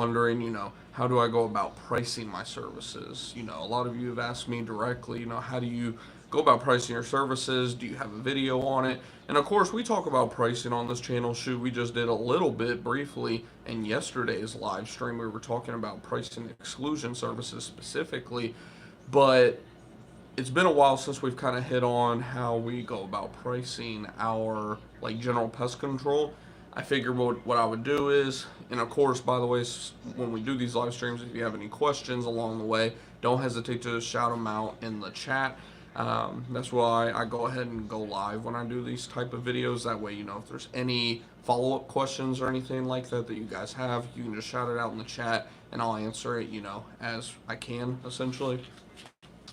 wondering, how do I go about pricing my services? A lot of you have asked me directly, how do you go about pricing your services? Do you have a video on it? And of course, we talk about pricing on this channel. Shoot, we just did a little bit briefly in yesterday's live stream. We were talking about pricing exclusion services specifically, but it's been a while since we've kind of hit on how we go about pricing our like general pest control. I figured what I would do is, and of course, by the way, when we do these live streams, if you have any questions along the way, don't hesitate to shout them out in the chat. That's why I go ahead and go live when I do these type of videos. That way, if there's any follow-up questions or anything like that that you guys have, you can just shout it out in the chat, and I'll answer it, as I can, essentially.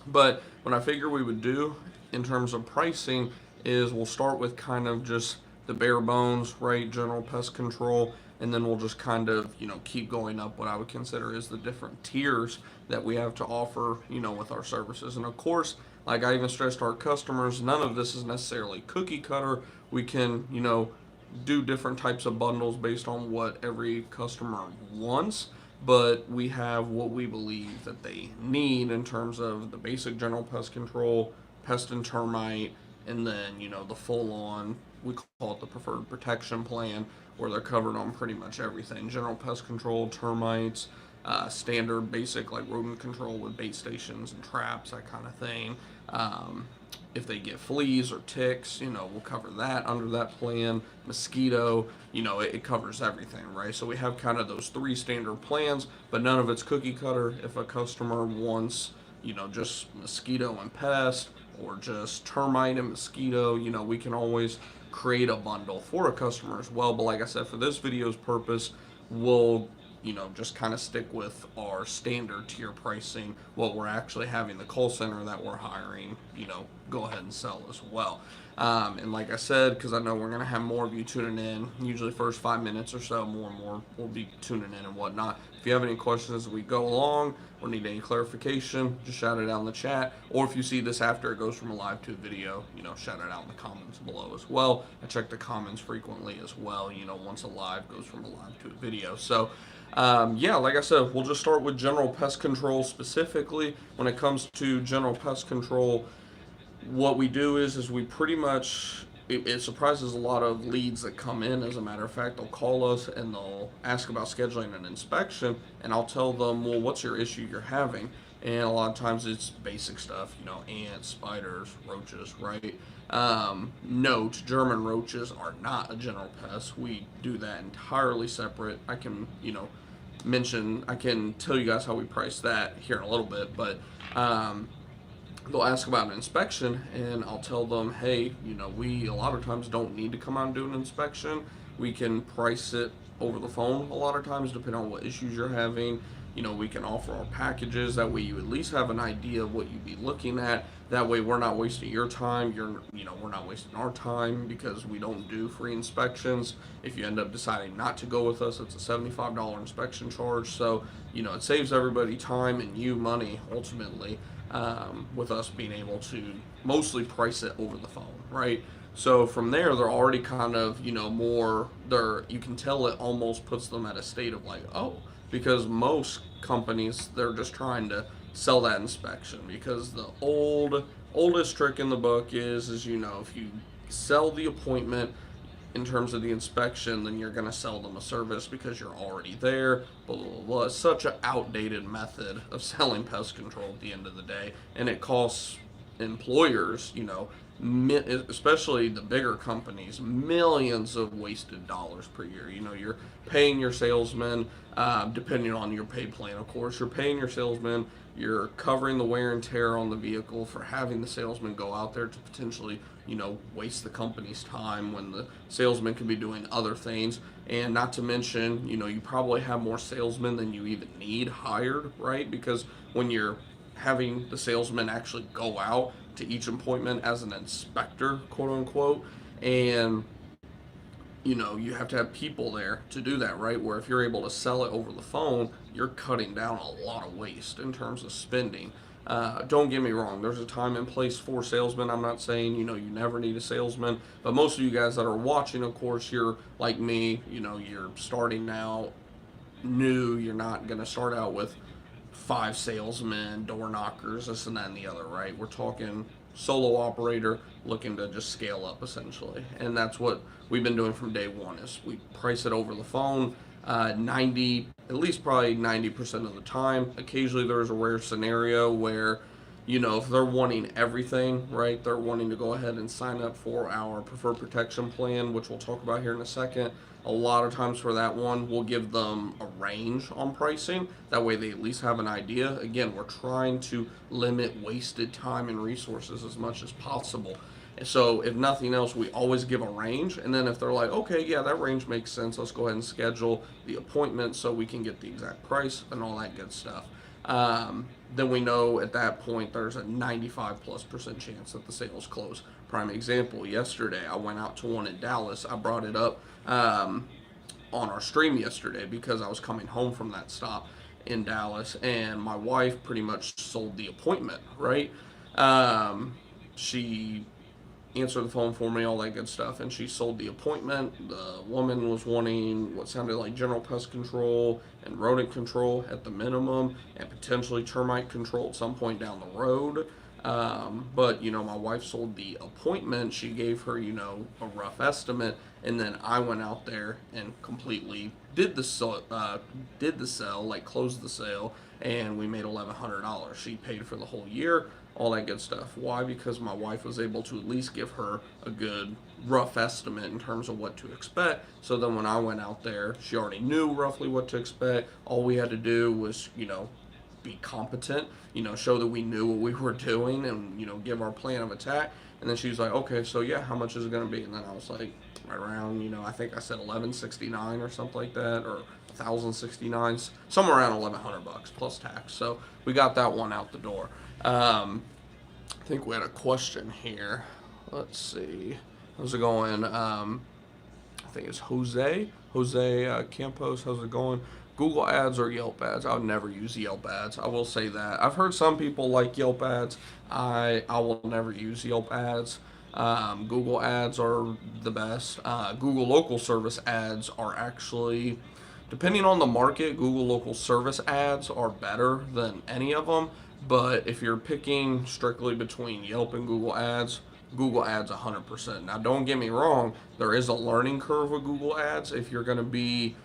But what I figure we would do in terms of pricing is we'll start with kind of just the bare bones, right? General pest control. And then we'll just kind of, keep going up what I would consider is the different tiers that we have to offer, with our services. And of course, like I even stressed to our customers, none of this is necessarily cookie cutter. We can, do different types of bundles based on what every customer wants, but we have what we believe that they need in terms of the basic general pest control, pest and termite, and then, the full on, we call it the preferred protection plan, where they're covered on pretty much everything. General pest control, termites, standard basic like rodent control with bait stations and traps, that kind of thing. If they get fleas or ticks, we'll cover that under that plan. Mosquito, it covers everything, right? So we have kind of those three standard plans, but none of it's cookie cutter. If a customer wants, just mosquito and pest, or just termite and mosquito, we can always create a bundle for a customer as well. But like I said, for this video's purpose, we'll just kind of stick with our standard tier pricing, what we're actually having the call center that we're hiring, go ahead and sell as well. And like I said, because I know we're going to have more of you tuning in, usually first 5 minutes or so, more and more will be tuning in and whatnot. If you have any questions as we go along or need any clarification, just shout it out in the chat. Or if you see this after it goes from a live to a video, shout it out in the comments below as well. I check the comments frequently as well, once a live goes from a live to a video. So yeah, like I said, we'll just start with general pest control specifically. When it comes to general pest control, what we do is we pretty much, it surprises a lot of leads that come in. As a matter of fact, they'll call us and they'll ask about scheduling an inspection, and I'll tell them, well, what's your issue you're having? And a lot of times it's basic stuff, ants, spiders, roaches, right? Note, German roaches are not a general pest. We do that entirely separate. I can, I can tell you guys how we price that here in a little bit, but they'll ask about an inspection, and I'll tell them, hey, we a lot of times don't need to come out and do an inspection. We can price it over the phone a lot of times, depending on what issues you're having. We can offer our packages. That way you at least have an idea of what you'd be looking at. That way we're not wasting your time. We're not wasting our time, because we don't do free inspections. If you end up deciding not to go with us, it's a $75 inspection charge. So, it saves everybody time and you money ultimately, with us being able to mostly price it over the phone, right? So from there, they're already kind of, you can tell it almost puts them at a state of like, oh, because most companies, they're just trying to sell that inspection, because the oldest trick in the book is if you sell the appointment in terms of the inspection, then you're going to sell them a service because you're already there, blah, blah, blah. It's such an outdated method of selling pest control at the end of the day, and it costs employers, especially the bigger companies, millions of wasted dollars per year. You're paying your salesmen, depending on your pay plan, of course, you're paying your salesmen, you're covering the wear and tear on the vehicle for having the salesman go out there to potentially, waste the company's time when the salesman could be doing other things. And not to mention, you probably have more salesmen than you even need hired, right? Because when you're having the salesman actually go out to each appointment as an inspector, quote unquote, and you have to have people there to do that, right? Where if you're able to sell it over the phone, you're cutting down a lot of waste in terms of spending. Don't get me wrong, there's a time and place for salesmen. I'm not saying, you never need a salesman, but most of you guys that are watching, of course, you're like me, you're starting out new. You're not going to start out with 5 salesmen, door knockers, this and that and the other, right? We're talking solo operator looking to just scale up essentially, and that's what we've been doing from day one. Is we price it over the phone, 90, at least probably 90% of the time. Occasionally, there's a rare scenario where, if they're wanting everything, right? They're wanting to go ahead and sign up for our preferred protection plan, which we'll talk about here in a second. A lot of times for that one, we'll give them a range on pricing. That way they at least have an idea. Again, we're trying to limit wasted time and resources as much as possible. And so if nothing else, we always give a range. And then if they're like, okay, yeah, that range makes sense, let's go ahead and schedule the appointment so we can get the exact price and all that good stuff. Then we know at that point there's a 95+% chance that the sales close. Prime example, yesterday I went out to one in Dallas. I brought it up on our stream yesterday because I was coming home from that stop in Dallas, and my wife pretty much sold the appointment, right? She answered the phone for me, all that good stuff, and she sold the appointment. The woman was wanting what sounded like general pest control and rodent control at the minimum, and potentially termite control at some point down the road. But my wife sold the appointment. She gave her, a rough estimate, and then I went out there and completely did the sell, like closed the sale, and we made $1,100. She paid for the whole year, all that good stuff. Why? Because my wife was able to at least give her a good rough estimate in terms of what to expect. So then when I went out there, she already knew roughly what to expect. All we had to do was, be competent, show that we knew what we were doing and, give our plan of attack. And then she was like, okay, so yeah, how much is it going to be? And then I was like, right around, I think I said 1169 or something like that, or 1069, somewhere around $1,100 plus tax. So we got that one out the door. I think we had a question here. Let's see. How's it going? I think it's Jose Campos. How's it going? Google ads or Yelp ads? I would never use Yelp ads. I will say that. I've heard some people like Yelp ads. I will never use Yelp ads. Google ads are the best. Google local service ads are actually, depending on the market, Google local service ads are better than any of them. But if you're picking strictly between Yelp and Google ads 100%. Now, don't get me wrong, there is a learning curve with Google ads if you're going to be,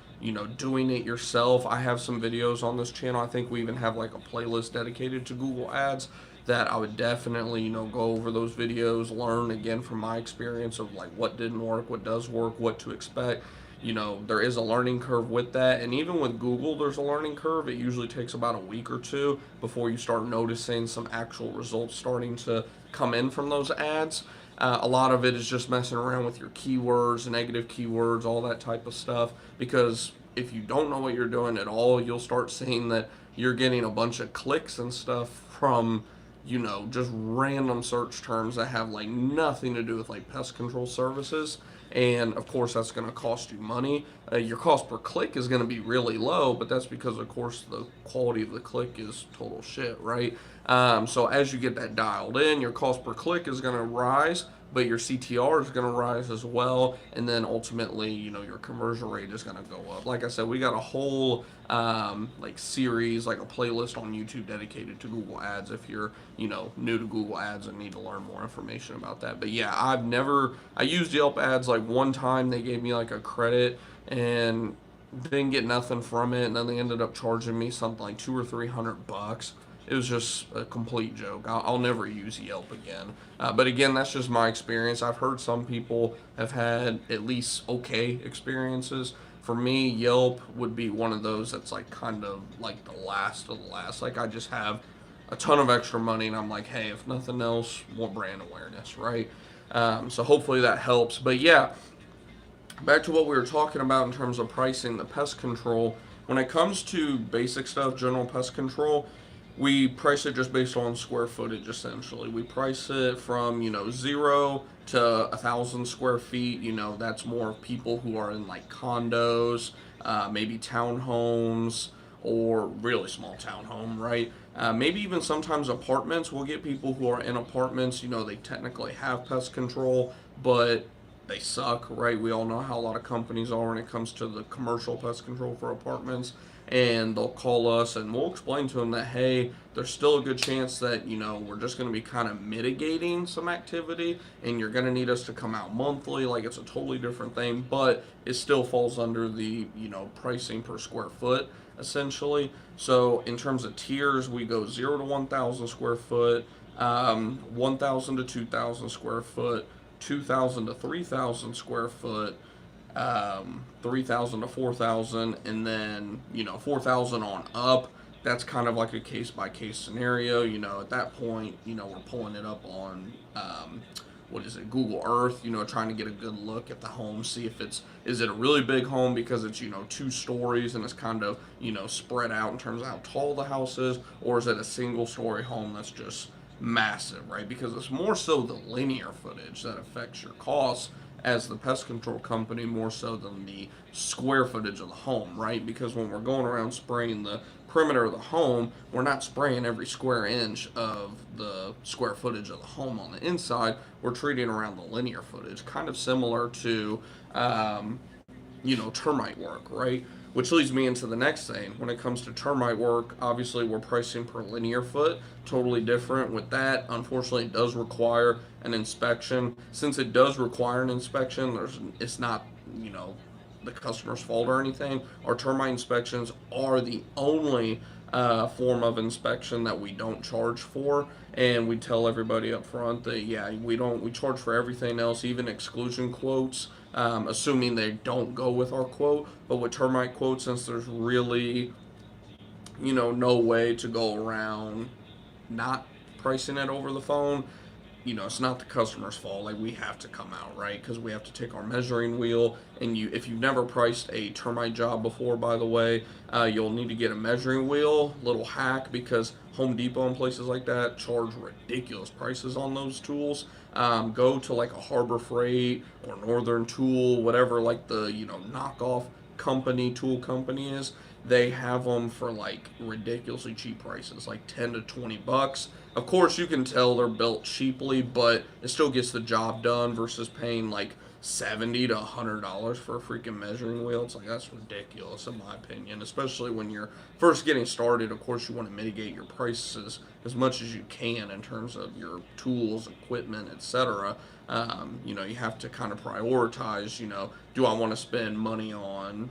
doing it yourself. I have some videos on this channel. I think we even have like a playlist dedicated to Google ads that I would definitely, go over those videos, learn again from my experience of like what didn't work, what does work, what to expect. There is a learning curve with that. And even with Google, there's a learning curve. It usually takes about a week or two before you start noticing some actual results starting to come in from those ads. A lot of it is just messing around with your keywords, negative keywords, all that type of stuff. Because if you don't know what you're doing at all, you'll start seeing that you're getting a bunch of clicks and stuff from, just random search terms that have like nothing to do with like pest control services. And of course that's going to cost you money. Your cost per click is going to be really low, but that's because of course the quality of the click is total shit, right? So as you get that dialed in, your cost per click is going to rise, but your CTR is going to rise as well, and then ultimately, your conversion rate is going to go up. Like I said, we got a whole like series, like a playlist on YouTube dedicated to Google Ads if you're, new to Google Ads and need to learn more information about that. But yeah, I used Yelp Ads like one time. They gave me like a credit and didn't get nothing from it, and then they ended up charging me something like $200 or $300. It was just a complete joke. I'll never use Yelp again. But again, that's just my experience. I've heard some people have had at least okay experiences. For me, Yelp would be one of those that's like kind of like the last of the last. Like I just have a ton of extra money and I'm like, hey, if nothing else, more brand awareness, right? So hopefully that helps. But yeah, back to what we were talking about in terms of pricing the pest control. When it comes to basic stuff, general pest control, we price it just based on square footage, essentially. We price it from, 0 to 1,000 square feet. That's more people who are in like condos, maybe townhomes, or really small townhome, right? Maybe even sometimes apartments. We'll get people who are in apartments, they technically have pest control, but they suck, right? We all know how a lot of companies are when it comes to the commercial pest control for apartments. And they'll call us and we'll explain to them that, hey, there's still a good chance that, we're just going to be kind of mitigating some activity and you're going to need us to come out monthly. Like, it's a totally different thing, but it still falls under the, pricing per square foot, essentially. So in terms of tiers, we go 0 to 1,000 square foot, 1,000 to 2,000 square foot, 2,000 to 3,000 square foot, 3,000 to 4,000, and then 4,000 on up. That's kind of like a case by case scenario. At that point, we're pulling it up on what is it, Google Earth. Trying to get a good look at the home, see if is it a really big home because it's 2 stories and it's kind of spread out in terms of how tall the house is, or is it a single story home that's just massive, right? Because it's more so the linear footage that affects your costs as the pest control company more so than the square footage of the home, right? Because when we're going around spraying the perimeter of the home, we're not spraying every square inch of the square footage of the home on the inside. We're treating around the linear footage, kind of similar to, termite work, right? Which leads me into the next thing. When it comes to termite work, obviously we're pricing per linear foot, totally different with that. Unfortunately, it does require an inspection. Since it does require an inspection, it's not, the customer's fault or anything. Our termite inspections are the only form of inspection that we don't charge for, and we tell everybody up front that we charge for everything else, even exclusion quotes, assuming they don't go with our quote. But with termite quotes, since there's really no way to go around not pricing it over the phone, it's not the customer's fault. Like, we have to come out, right? Because we have to take our measuring wheel. And if you've never priced a termite job before, by the way, you'll need to get a measuring wheel. Little hack, because Home Depot and places like that charge ridiculous prices on those tools. Go to like a Harbor Freight or Northern Tool, whatever like the knockoff tool company is. They have them for like ridiculously cheap prices, like 10 to 20 bucks. Of course, you can tell they're built cheaply, but it still gets the job done versus paying like $70 to $100 for a freaking measuring wheel. It's like, that's ridiculous in my opinion, especially when you're first getting started. Of course, you want to mitigate your prices as much as you can in terms of your tools, equipment, etc. You have to kind of prioritize, do I want to spend money on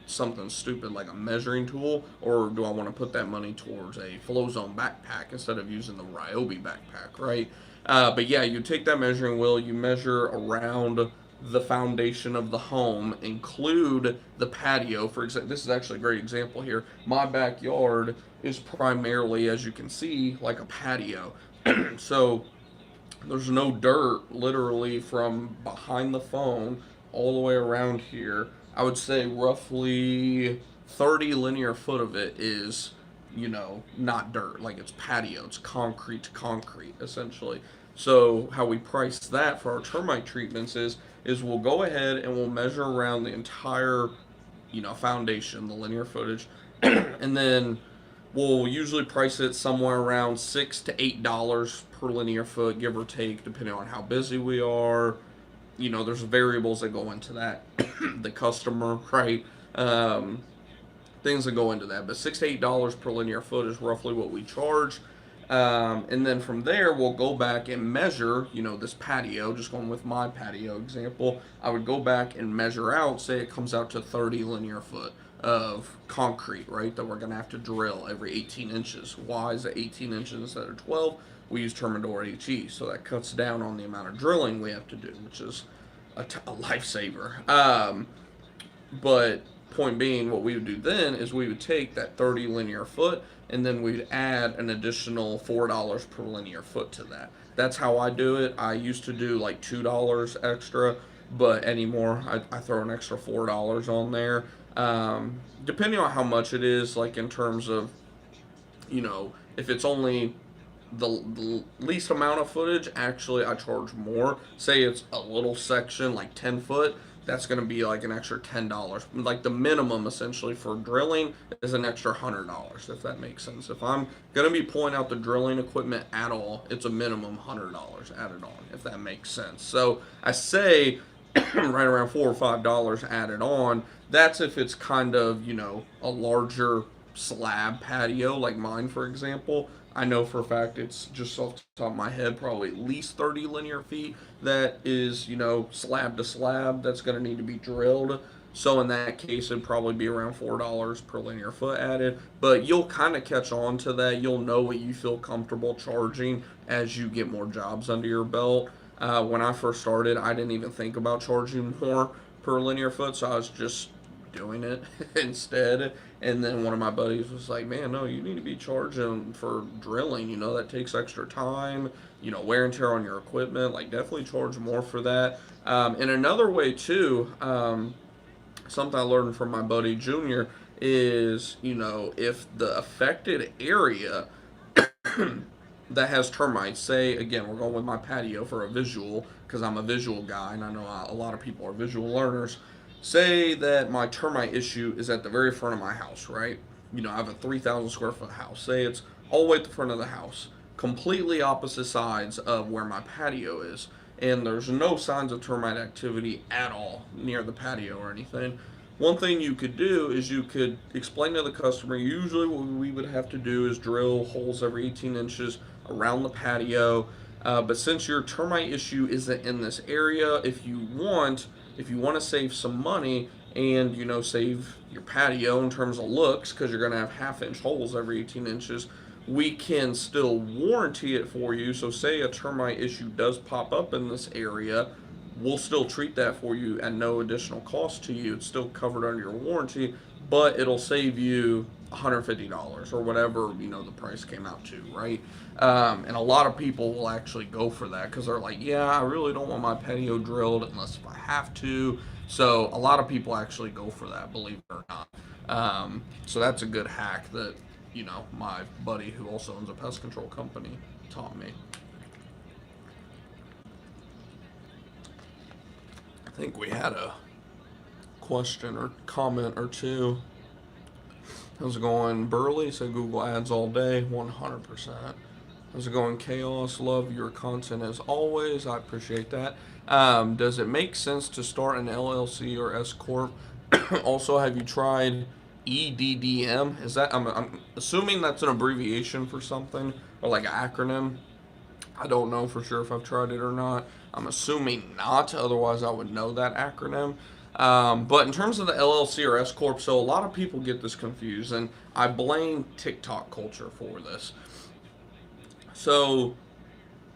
something stupid like a measuring tool, or do I want to put that money towards a Flow Zone backpack instead of using the Ryobi backpack, right? But yeah, you take that measuring wheel, you measure around the foundation of the home, include the patio. For example, this is actually a great example here. My backyard is primarily, as you can see, like a patio. So there's no dirt literally from behind the phone all the way around here. I would say roughly 30 linear foot of it is, not dirt. Like, it's patio. It's concrete to concrete, essentially. So how we price that for our termite treatments is we'll go ahead and we'll measure around the entire, foundation, the linear footage, and then we'll usually price it somewhere around $6 to $8 per linear foot, give or take, depending on how busy we are. There's variables that go into that. The customer, right? Things that go into that. But $6 to $8 per linear foot is roughly what we charge. And then from there, we'll go back and measure, this patio. Just going with my patio example, I would go back and measure out, say it comes out to 30 linear foot of concrete, right, that we're going to have to drill every 18 inches. Why is it 18 inches instead of 12? We use Termidor HE, so that cuts down on the amount of drilling we have to do, which is a lifesaver. But point being, what we would do then is we would take that 30 linear foot and then we'd add an additional $4 per linear foot to that. That's how I do it. I used to do like $2 extra, but anymore I throw an extra $4 on there. Depending on how much it is, like in terms of, if it's only the least amount of footage, actually I charge more. Say it's a little section, like 10 foot, that's going to be like an extra $10. Like the minimum essentially for drilling is an extra $100, if that makes sense. If I'm going to be pulling out the drilling equipment at all, it's a minimum $100 added on, if that makes sense. So I say right around $4 or $5 added on. That's if it's kind of, a larger slab patio like mine, for example. I know for a fact it's just off the top of my head, probably at least 30 linear feet that is, slab to slab that's going to need to be drilled. So in that case, it'd probably be around $4 per linear foot added. But you'll kind of catch on to that. You'll know what you feel comfortable charging as you get more jobs under your belt. When I first started, I didn't even think about charging more per linear foot, so I was just doing it instead. And then one of my buddies was like, "Man, no, you need to be charging for drilling. That takes extra time. Wear and tear on your equipment. Like, definitely charge more for that." And another way too, something I learned from my buddy Junior is, if the affected area that has termites, say again, we're going with my patio for a visual because I'm a visual guy and I know a lot of people are visual learners. Say that my termite issue is at the very front of my house, right? I have a 3,000 square foot house. Say it's all the way at the front of the house, completely opposite sides of where my patio is, and there's no signs of termite activity at all near the patio or anything. One thing you could do is you could explain to the customer, usually what we would have to do is drill holes every 18 inches around the patio. But since your termite issue isn't in this area, if you want to save some money and save your patio in terms of looks, because you're going to have half-inch holes every 18 inches, we can still warranty it for you. So say a termite issue does pop up in this area, we'll still treat that for you at no additional cost to you. It's still covered under your warranty, but it'll save you $150 or whatever the price came out to, right? And a lot of people will actually go for that because they're like, yeah, I really don't want my patio drilled unless if I have to. So a lot of people actually go for that, believe it or not. So that's a good hack that my buddy who also owns a pest control company taught me. I think we had a question or comment or two. How's it going, Burley? Said Google Ads all day, 100%. How's it going, Chaos? Love your content as always. I appreciate that. Does it make sense to start an LLC or S corp? Also, have you tried EDDM? Is that I'm assuming that's an abbreviation for something or like an acronym. I don't know for sure if I've tried it or not. I'm assuming not, otherwise I would know that acronym. But in terms of the LLC or S Corp, so a lot of people get this confused, and I blame TikTok culture for this. So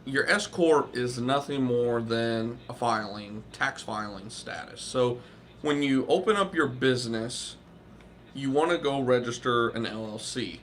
your S Corp is nothing more than a tax filing status. So when you open up your business, you want to go register an LLC.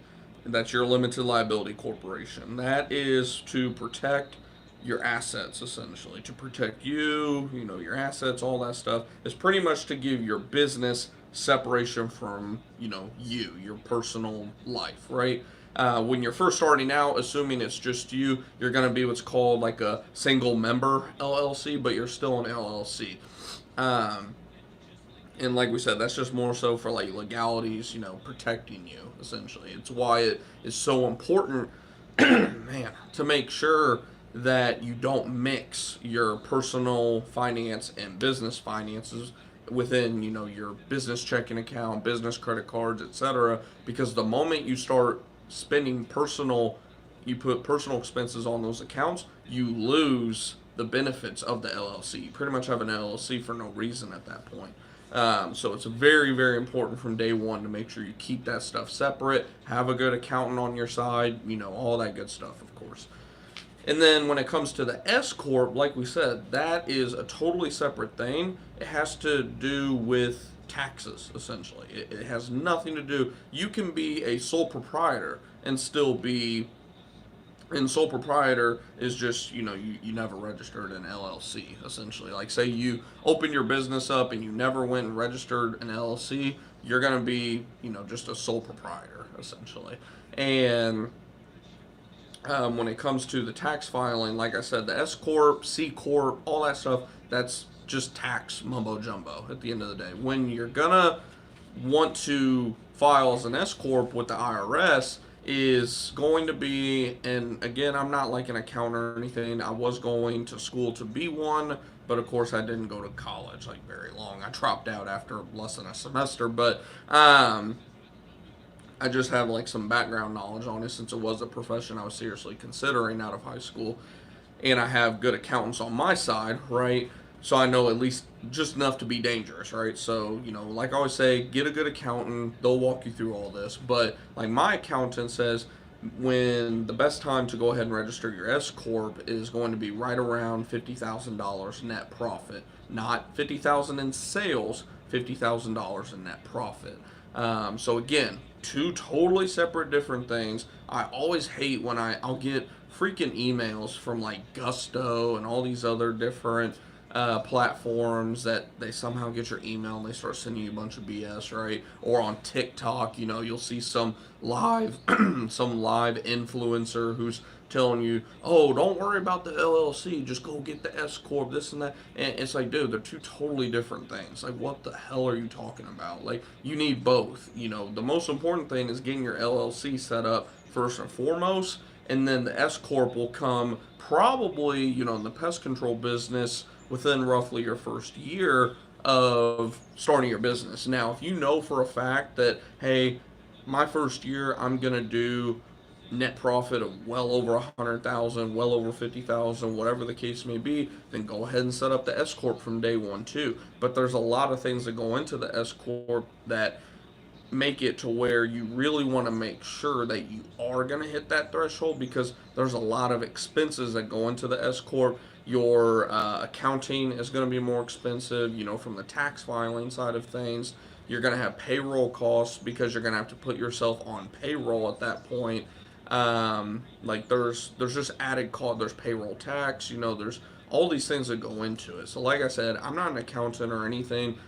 That's your limited liability corporation. That is to protect your assets, essentially, to protect your assets, all that stuff. Is pretty much to give your business separation from, your personal life, right? When you're first starting out, assuming it's just you're going to be what's called like a single member LLC, but you're still an LLC. And like we said, that's just more so for like legalities, protecting you, essentially. It's why it is so important, man, to make sure that you don't mix your personal finance and business finances within, your business checking account, business credit cards, etc. Because the moment you start spending you put personal expenses on those accounts, you lose the benefits of the LLC. You pretty much have an LLC for no reason at that point. So it's very, very important from day one to make sure you keep that stuff separate, have a good accountant on your side, all that good stuff, of course. And then when it comes to the S Corp, like we said, that is a totally separate thing. It has to do with taxes, essentially. It has nothing to do. You can be a sole proprietor and still be. And sole proprietor is just, you never registered an LLC, essentially. Like, say you open your business up and you never went and registered an LLC, you're going to be, just a sole proprietor, essentially. And when it comes to the tax filing, like I said, the S Corp, C Corp, all that stuff, that's just tax mumbo jumbo at the end of the day. When you're gonna want to file as an S corp with the IRS is going to be, and again, I'm not like an accountant or anything. I was going to school to be one, but of course I didn't go to college like very long. I dropped out after less than a semester, but I just have like some background knowledge on it since it was a profession I was seriously considering out of high school, and I have good accountants on my side, right? So I know at least just enough to be dangerous, right? So, like I always say, get a good accountant. They'll walk you through all this. But like my accountant says, when the best time to go ahead and register your S corp is going to be right around $50,000 net profit, not $50,000 in sales, $50,000 in net profit. So again, two totally separate different things. I always hate when I'll get freaking emails from like Gusto and all these other different platforms that they somehow get your email and they start sending you a bunch of BS, right? Or on TikTok, you'll see some live some live influencer who's telling you, oh, don't worry about the LLC, just go get the S corp, this and that. And it's like, dude, they're two totally different things. Like, what the hell are you talking about? Like, you need both. The most important thing is getting your LLC set up first and foremost, and then the S corp will come probably, in the pest control business within roughly your first year of starting your business. Now, if you know for a fact that, hey, my first year I'm gonna do net profit of well over 100,000, well over 50,000, whatever the case may be, then go ahead and set up the S corp from day one too. But there's a lot of things that go into the S corp that make it to where you really want to make sure that you are going to hit that threshold, because there's a lot of expenses that go into the S corp. Your accounting is going to be more expensive, from the tax filing side of things. You're going to have payroll costs because you're going to have to put yourself on payroll at that point. Like there's just added cost. There's payroll tax. There's all these things that go into it. So like I said, I'm not an accountant or anything.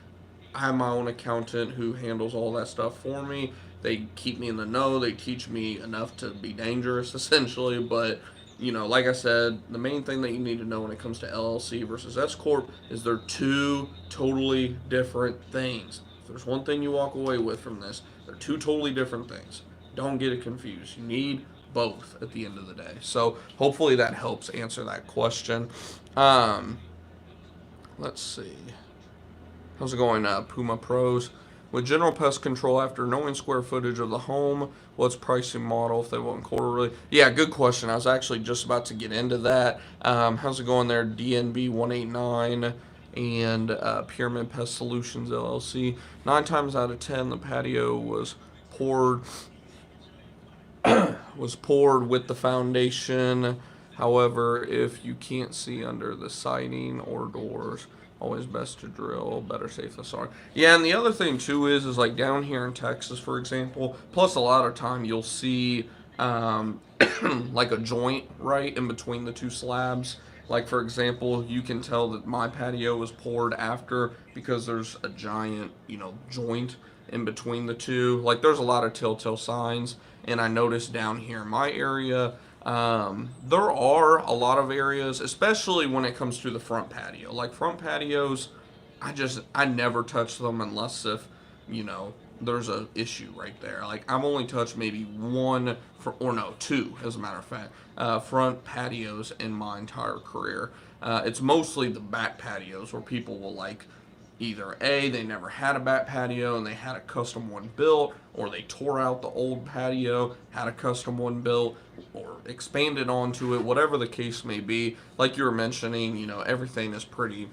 I have my own accountant who handles all that stuff for me. They keep me in the know. They teach me enough to be dangerous, essentially. But, like I said, the main thing that you need to know when it comes to LLC versus S Corp is they're two totally different things. If there's one thing you walk away with from this, they're two totally different things. Don't get it confused. You need both at the end of the day. So hopefully that helps answer that question. Let's see. How's it going, Puma Pros? With general pest control, after knowing square footage of the home, what's pricing model if they want quarterly? Yeah, good question. I was actually just about to get into that. How's it going there, DNB 189 and Pyramid Pest Solutions LLC? 9 times out of 10, the patio was poured with the foundation. However, if you can't see under the siding or doors, always best to drill, better safe than sorry. Yeah, and the other thing too is like down here in Texas, for example, plus a lot of time you'll see like a joint right in between the two slabs. Like for example, you can tell that my patio was poured after because there's a giant, joint in between the two. Like there's a lot of telltale signs, and I noticed down here in my area, there are a lot of areas, especially when it comes to the front patio. Like front patios, I never touch them unless if, there's a issue right there. Like I've only touched maybe two, as a matter of fact, front patios in my entire career. It's mostly the back patios where people will like either A, they never had a back patio and they had a custom one built, or they tore out the old patio, had a custom one built, or expanded onto it, whatever the case may be. Like you were mentioning, everything is pretty,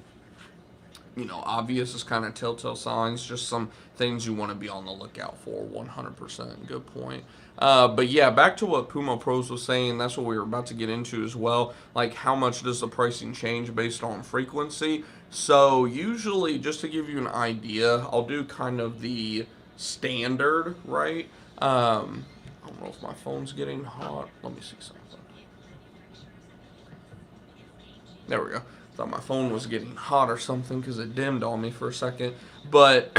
obvious as kind of telltale signs, just some things you want to be on the lookout for. 100%. Good point. But yeah, back to what Puma Pros was saying, that's what we were about to get into as well. Like, how much does the pricing change based on frequency? So, usually, just to give you an idea, I'll do kind of the standard, right? I don't know if my phone's getting hot. Let me see something. There we go. Thought my phone was getting hot or something because it dimmed on me for a second. But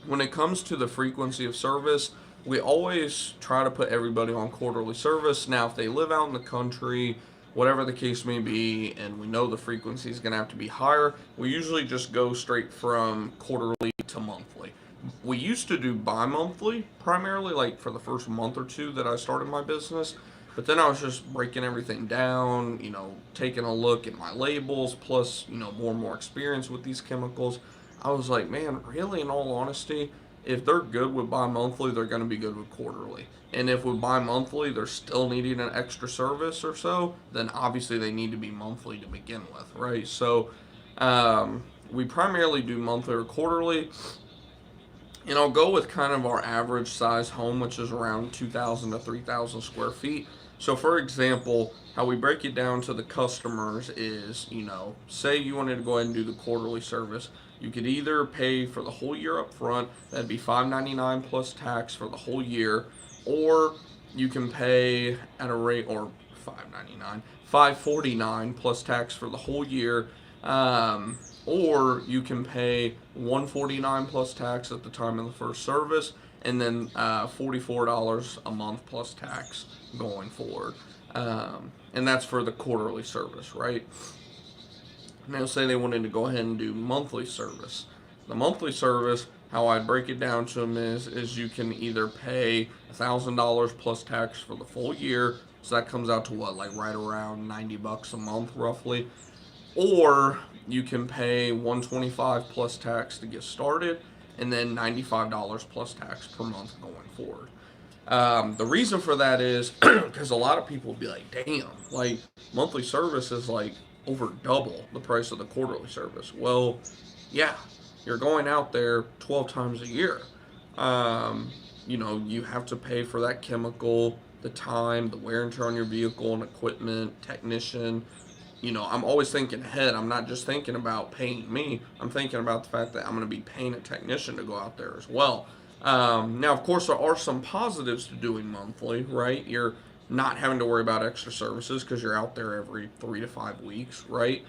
when it comes to the frequency of service, we always try to put everybody on quarterly service. Now, if they live out in the country, whatever the case may be, and we know the frequency is going to have to be higher, we usually just go straight from quarterly to monthly. We used to do bi-monthly primarily, like for the first month or two that I started my business, but then I was just breaking everything down, taking a look at my labels, plus, more and more experience with these chemicals. I was like, man, really, in all honesty, if they're good with bi-monthly, they're going to be good with quarterly. And if with bi-monthly, they're still needing an extra service or so, then obviously they need to be monthly to begin with, right? So we primarily do monthly or quarterly. And I'll go with kind of our average size home, which is around 2,000 to 3,000 square feet. So, for example, how we break it down to the customers is, say you wanted to go ahead and do the quarterly service. You could either pay for the whole year up front, that'd be $599 plus tax for the whole year, or you can pay at a rate, or $549 plus tax for the whole year, or you can pay $149 plus tax at the time of the first service, and then $44 a month plus tax going forward. And that's for the quarterly service, right? Now, say they wanted to go ahead and do monthly service. The monthly service, how I'd break it down to them is you can either pay $1,000 plus tax for the full year, so that comes out to what, like right around $90 a month roughly, or you can pay $125 plus tax to get started, and then $95 plus tax per month going forward. The reason for that is because a lot of people will be like, damn, like monthly service is like over double the price of the quarterly service. Well, yeah, you're going out there 12 times a year. You have to pay for that chemical, the time, the wear and tear on your vehicle and equipment, technician. I'm always thinking ahead. I'm not just thinking about paying me. I'm thinking about the fact that I'm going to be paying a technician to go out there as well. Now, of course, there are some positives to doing monthly, right? You're not having to worry about extra services because you're out there every 3 to 5 weeks, right?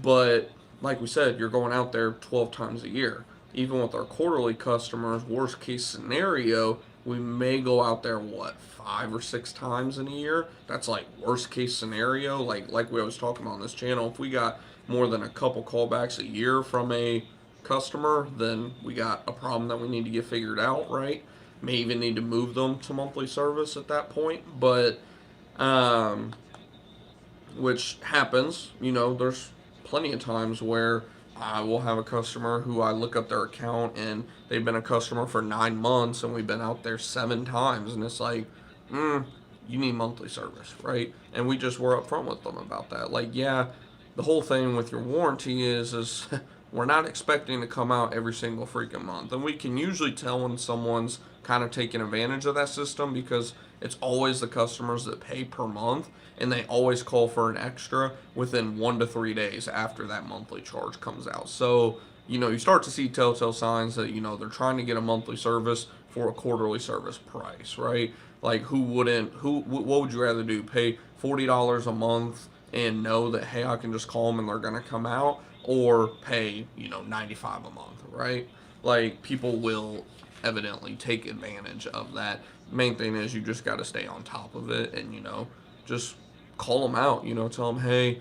But like we said, you're going out there 12 times a year. Even with our quarterly customers, worst case scenario, we may go out there, 5 or 6 times in a year? That's like worst case scenario. Like we always talk about on this channel, if we got more than a couple callbacks a year from a customer, then we got a problem that we need to get figured out, right? May even need to move them to monthly service at that point, but which happens. There's plenty of times where I will have a customer who I look up their account and they've been a customer for 9 months and we've been out there 7 times, and it's like, you need monthly service, right? And we just were upfront with them about that. Like, yeah, the whole thing with your warranty is we're not expecting to come out every single freaking month. And we can usually tell when someone's kind of taking advantage of that system because it's always the customers that pay per month, and they always call for an extra within 1 to 3 days after that monthly charge comes out. So, you start to see telltale signs that, they're trying to get a monthly service for a quarterly service price, right? Like, what would you rather do? Pay $40 a month and know that, hey, I can just call them and they're going to come out, or pay, $95 a month, right? Like, people will evidently take advantage of that. Main thing is you just got to stay on top of it and, just call them out, tell them, hey,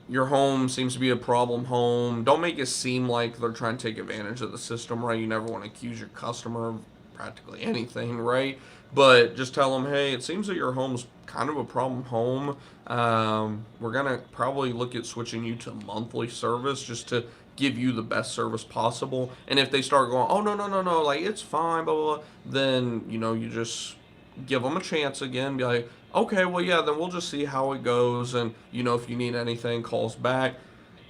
your home seems to be a problem home. Don't make it seem like they're trying to take advantage of the system, right? You never want to accuse your customer of practically anything, right? But just tell them, hey, it seems that your home's kind of a problem home. We're going to probably look at switching you to monthly service just to give you the best service possible. And if they start going, oh, no, like, it's fine, blah, blah, blah, then, you just give them a chance again. Be like, okay, well, yeah, then we'll just see how it goes. And, if you need anything, call us back.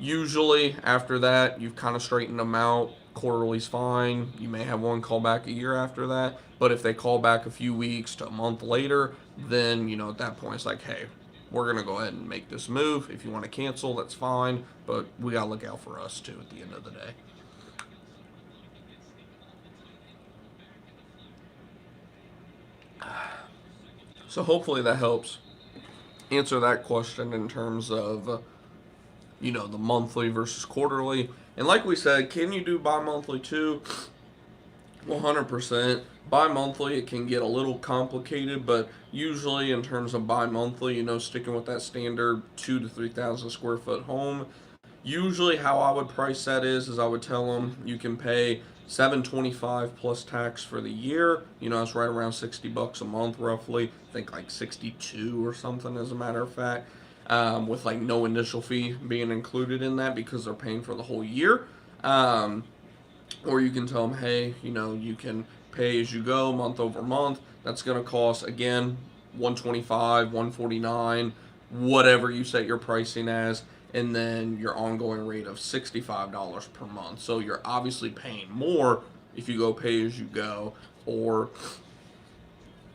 Usually, after that, you've kind of straightened them out. Quarterly's fine. You may have one call back a year after that. But if they call back a few weeks to a month later, then, at that point, it's like, hey, we're going to go ahead and make this move. If you want to cancel, that's fine. But we got to look out for us, too, at the end of the day. So hopefully that helps answer that question in terms of, the monthly versus quarterly. And like we said, can you do bi-monthly too? 100%. Bi-monthly, it can get a little complicated, but usually in terms of bi-monthly, sticking with that standard 2 to 3,000 square foot home, usually how I would price that is I would tell them you can pay 725 plus tax for the year. It's right around $60 a month roughly. I think like 62 or something as a matter of fact. With like no initial fee being included in that because they're paying for the whole year. Um, or you can tell them, hey, you can pay as you go month over month. That's going to cost again 125, 149, whatever you set your pricing as, and then your ongoing rate of $65 per month. So you're obviously paying more if you go pay as you go, or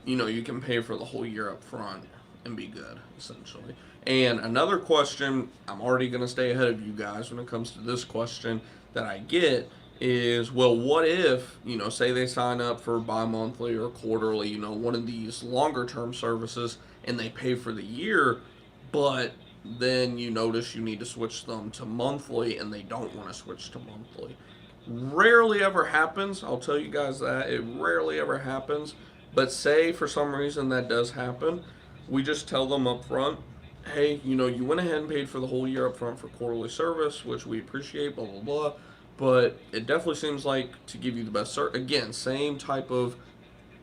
you can pay for the whole year up front and be good, essentially. And another question, I'm already going to stay ahead of you guys when it comes to this question that I get is, well, what if, say they sign up for bi-monthly or quarterly, one of these longer term services and they pay for the year, but then you notice you need to switch them to monthly and they don't want to switch to monthly. Rarely ever happens. I'll tell you guys that. It rarely ever happens. But say for some reason that does happen, we just tell them up front, hey, you went ahead and paid for the whole year up front for quarterly service, which we appreciate, blah, blah, blah. But it definitely seems like to give you the best service. Again, same type of,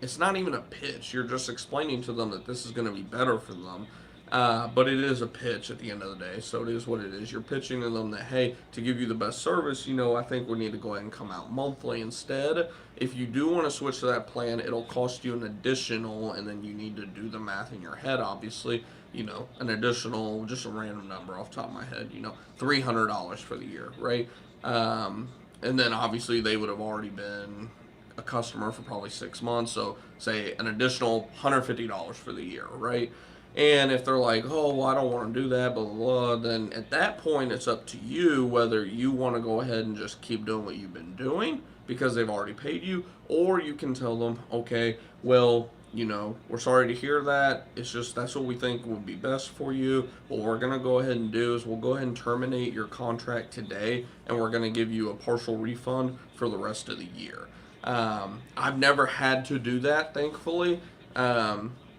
it's not even a pitch. You're just explaining to them that this is going to be better for them. But it is a pitch at the end of the day, so it is what it is. You're pitching to them that, hey, to give you the best service, I think we need to go ahead and come out monthly instead. If you do want to switch to that plan, it'll cost you an additional, and then you need to do the math in your head, obviously, an additional, just a random number off the top of my head, $300 for the year, right? And then obviously they would have already been a customer for probably 6 months, so say an additional $150 for the year, right? And if they're like, oh, well, I don't want to do that, blah, blah, blah, then at that point, it's up to you whether you want to go ahead and just keep doing what you've been doing because they've already paid you, or you can tell them, okay, well, we're sorry to hear that. It's just that's what we think would be best for you. What we're going to go ahead and do is we'll go ahead and terminate your contract today, and we're going to give you a partial refund for the rest of the year. I've never had to do that, thankfully.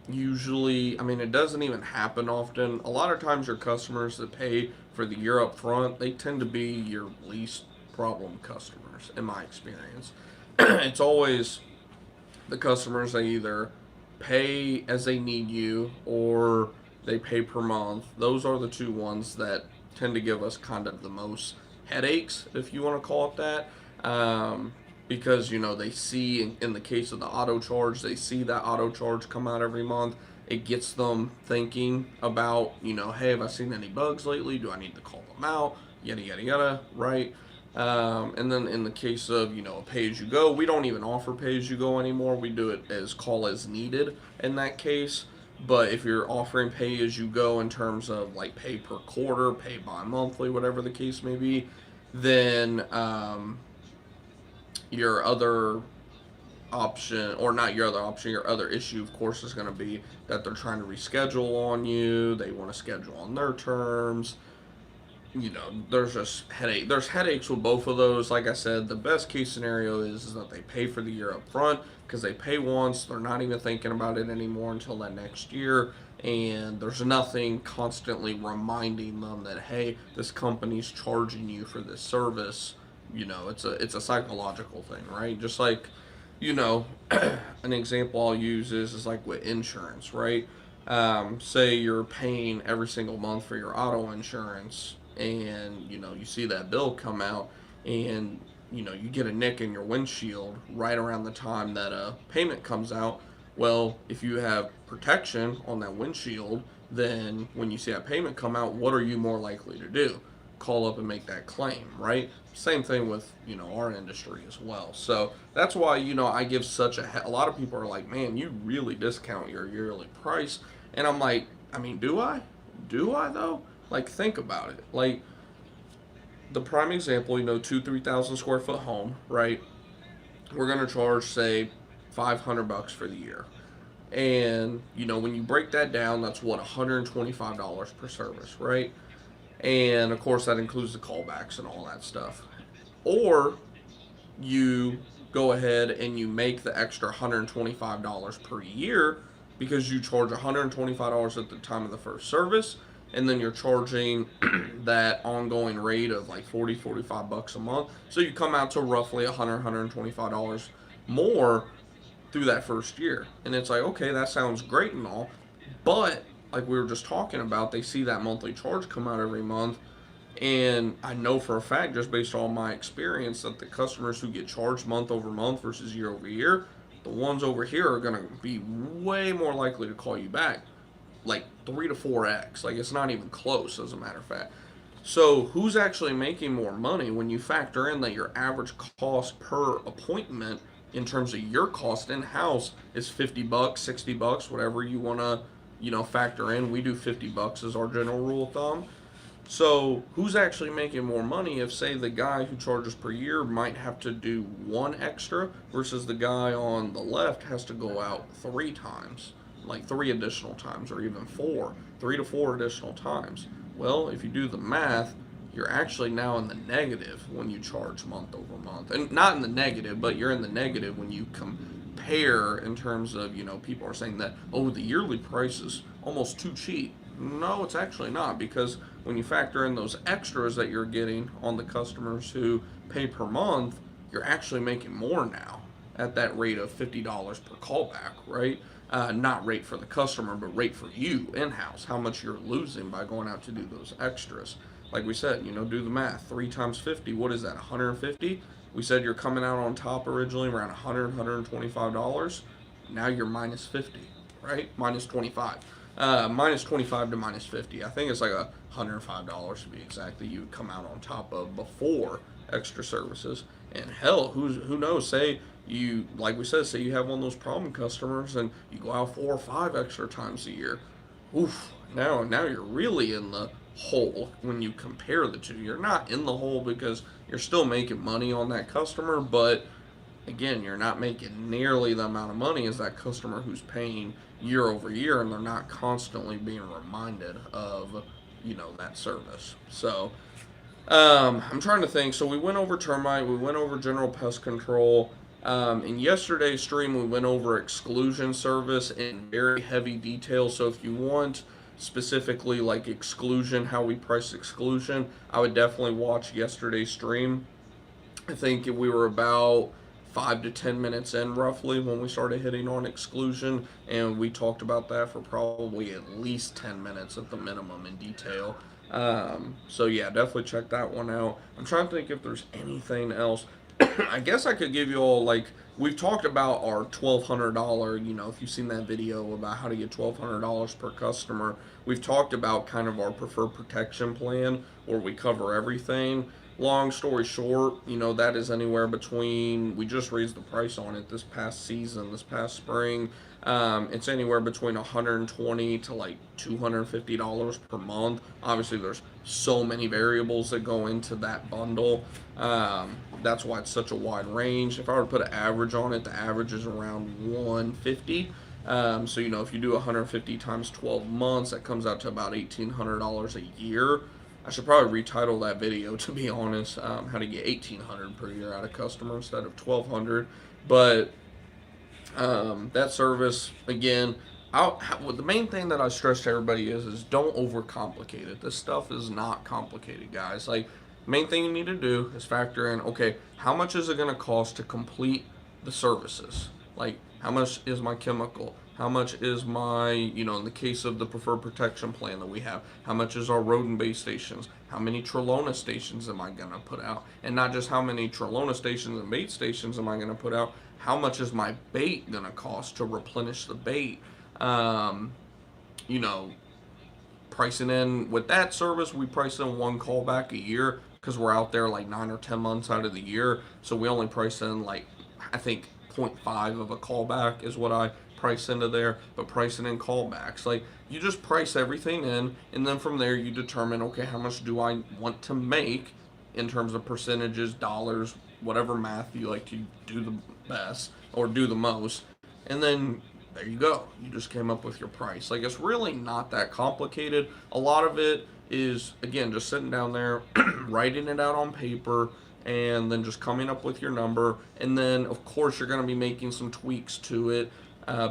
Usually, I mean, it doesn't even happen often. A lot of times your customers that pay for the year up front, they tend to be your least problem customers, in my experience. It's always the customers that either pay as they need you or they pay per month. Those are the two ones that tend to give us kind of the most headaches, if you want to call it that. Because they see in the case of the auto charge, they see that auto charge come out every month. It gets them thinking about, hey, have I seen any bugs lately? Do I need to call them out? Yada yada yada, right? And then in the case of a pay as you go, we don't even offer pay as you go anymore. We do it as call as needed in that case. But if you're offering pay as you go in terms of like pay per quarter, pay bi-monthly, whatever the case may be, then your other option, or not your other option, your other issue, of course, is going to be that they're trying to reschedule on you. They want to schedule on their terms. There's just headache. There's headaches with both of those. Like I said, the best case scenario is that they pay for the year up front because they pay once. They're not even thinking about it anymore until that next year. And there's nothing constantly reminding them that, hey, this company's charging you for this service. It's a psychological thing, right? Just like, an example I'll use is like with insurance, right? Say you're paying every single month for your auto insurance, and you see that bill come out, and you get a nick in your windshield right around the time that a payment comes out. Well, if you have protection on that windshield, then when you see that payment come out, what are you more likely to do? Call up and make that claim, right? Same thing with our industry as well. So that's why I give such a lot of people are like, man, you really discount your yearly price, and I'm like, I mean, do I though? Like, think about it. Like, the prime example, 2,000-3,000 square foot home, right? We're gonna charge, say, $500 for the year, and when you break that down, that's what, $125 per service, right? And of course that includes the callbacks and all that stuff. Or you go ahead and you make the extra $125 per year because you charge $125 at the time of the first service, and then you're charging that ongoing rate of like 45 bucks a month. So you come out to roughly $125 more through that first year. And it's like, okay, that sounds great and all, but like we were just talking about, they see that monthly charge come out every month. And I know for a fact, just based on my experience, that the customers who get charged month over month versus year over year, the ones over here are going to be way more likely to call you back, like 3 to 4x. Like, it's not even close, as a matter of fact. So who's actually making more money when you factor in that your average cost per appointment in terms of your cost in house is 50 bucks, 60 bucks, whatever you want to, factor in. We do 50 bucks as our general rule of thumb. So who's actually making more money if, say, the guy who charges per year might have to do one extra versus the guy on the left has to go out 3 times, like 3 additional times, or even 3 to 4 additional times? Well, if you do the math, you're actually now in the negative when you charge month over month. And not in the negative, but you're in the negative when you compare in terms of, people are saying that, oh, the yearly price is almost too cheap. No, it's actually not, because when you factor in those extras that you're getting on the customers who pay per month, you're actually making more now at that rate of $50 per callback, right? Not rate for the customer, but rate for you in-house, how much you're losing by going out to do those extras. Like we said, do the math. 3 times 50, what is that, 150? We said you're coming out on top originally around $100, $125. Now you're minus 50, right? Minus 25. Minus 25 to minus 50. I think it's like $105 to be exact that you would come out on top of before extra services. And hell, who knows? Say you, like we said, say you have one of those problem customers and you go out 4 or 5 extra times a year. Oof! Now you're really in the hole when you compare the two. You're not in the hole because you're still making money on that customer, but again, you're not making nearly the amount of money as that customer who's paying year over year, and they're not constantly being reminded of, that service. So, I'm trying to think. So we went over termite, we went over general pest control. In yesterday's stream, we went over exclusion service in very heavy detail. So if you want specifically like exclusion, how we price exclusion, I would definitely watch yesterday's stream. I think we were about 5 to 10 minutes in roughly when we started hitting on exclusion, and we talked about that for probably at least 10 minutes at the minimum in detail. So yeah, definitely check that one out. I'm trying to think if there's anything else. I guess I could give you all, like, we've talked about our $1,200, if you've seen that video about how to get $1,200 per customer, we've talked about kind of our preferred protection plan where we cover everything. Long story short, that is anywhere between, we just raised the price on it this past season, this past spring. It's anywhere between $120 to like $250 per month. Obviously, there's so many variables that go into that bundle. That's why it's such a wide range. If I were to put an average on it, the average is around $150. So, if you do 150 times 12 months, that comes out to about $1,800 a year. I should probably retitle that video, to be honest, how to get $1,800 per year out of customer instead of $1,200. But that service, again, the main thing that I stress to everybody is don't overcomplicate it. This stuff is not complicated, guys. Like, main thing you need to do is factor in, okay, how much is it going to cost to complete the services? Like, how much is my chemical? How much is my, in the case of the preferred protection plan that we have, how much is our rodent bait stations? How many Trelona stations am I going to put out? And not just how many Trelona stations and bait stations am I going to put out, how much is my bait going to cost to replenish the bait? Pricing in with that service, we price in 1 callback a year because we're out there like 9 or 10 months out of the year. So we only price in like, I think 0.5 of a callback is what I price into there, but pricing in callbacks, like, you just price everything in, and then from there you determine, okay, how much do I want to make in terms of percentages, dollars, whatever math you like to do the best or do the most, and then there you go, you just came up with your price. Like, it's really not that complicated. A lot of it is, again, just sitting down there writing it out on paper, and then just coming up with your number. And then, of course, you're going to be making some tweaks to it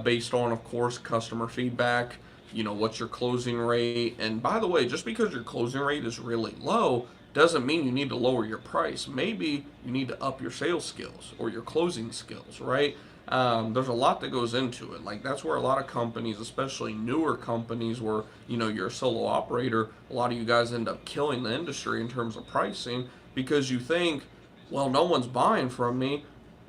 based on, of course, customer feedback. What's your closing rate? And by the way, just because your closing rate is really low doesn't mean you need to lower your price. Maybe you need to up your sales skills or your closing skills, right? There's a lot that goes into it. Like, that's where a lot of companies, especially newer companies where, you're a solo operator, a lot of you guys end up killing the industry in terms of pricing because you think, well, no one's buying from me,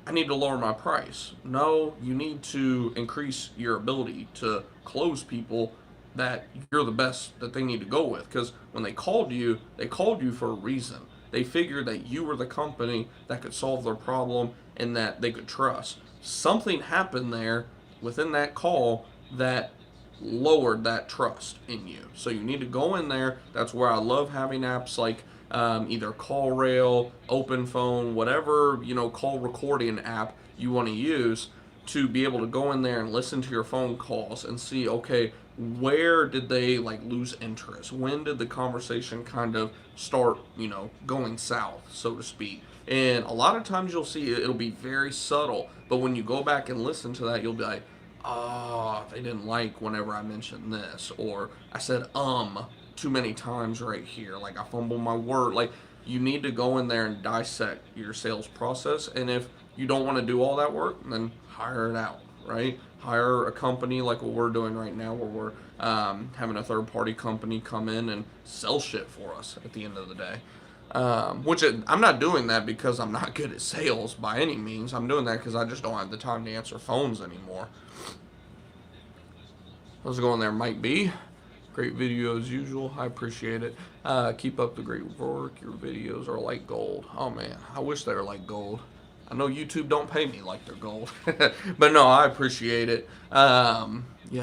I need to lower my price. No, you need to increase your ability to close people that you're the best that they need to go with. Because when they called you for a reason. They figured that you were the company that could solve their problem and that they could trust. Something happened there within that call that lowered that trust in you. So you need to go in there. That's where I love having apps like either CallRail, OpenPhone, whatever call recording app you want to use to be able to go in there and listen to your phone calls and see, okay, where did they lose interest? When did the conversation kind of start, going south, so to speak? And a lot of times you'll see it'll be very subtle, but when you go back and listen to that, you'll be like, oh, they didn't like whenever I mentioned this, or I said too many times right here, like I fumbled my word. Like, you need to go in there and dissect your sales process, and if you don't want to do all that work, then hire it out, right? Hire a company like what we're doing right now, where we're having a third-party company come in and sell shit for us at the end of the day. I'm not doing that because I'm not good at sales by any means. I'm doing that because I just don't have the time to answer phones anymore. How's it going there, Mike B? Great video as usual. I appreciate it. Keep up the great work. Your videos are like gold. Oh man, I wish they were like gold. I know YouTube don't pay me like they're gold. But no, I appreciate it. I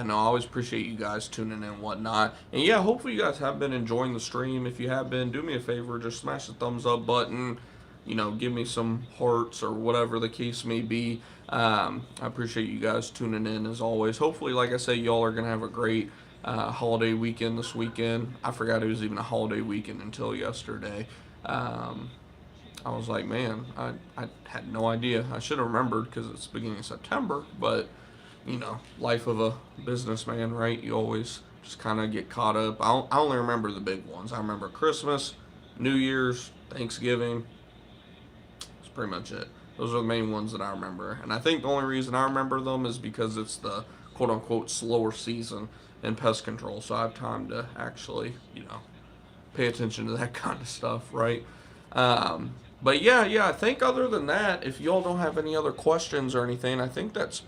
always appreciate you guys tuning in and whatnot. And yeah, hopefully you guys have been enjoying the stream. If you have been, do me a favor, just smash the thumbs up button. Give me some hearts or whatever the case may be. I appreciate you guys tuning in as always. Hopefully, like I say, y'all are going to have a great holiday weekend this weekend. I forgot it was even a holiday weekend until yesterday. I was like, man, I had no idea. I should have remembered because it's the beginning of September, but, life of a businessman, right? You always just kind of get caught up. I only remember the big ones. I remember Christmas, New Year's, Thanksgiving. That's pretty much it. Those are the main ones that I remember. And I think the only reason I remember them is because it's the quote-unquote slower season in pest control, so I have time to actually, pay attention to that kind of stuff, right? But yeah, I think other than that, if y'all don't have any other questions or anything, I think that's...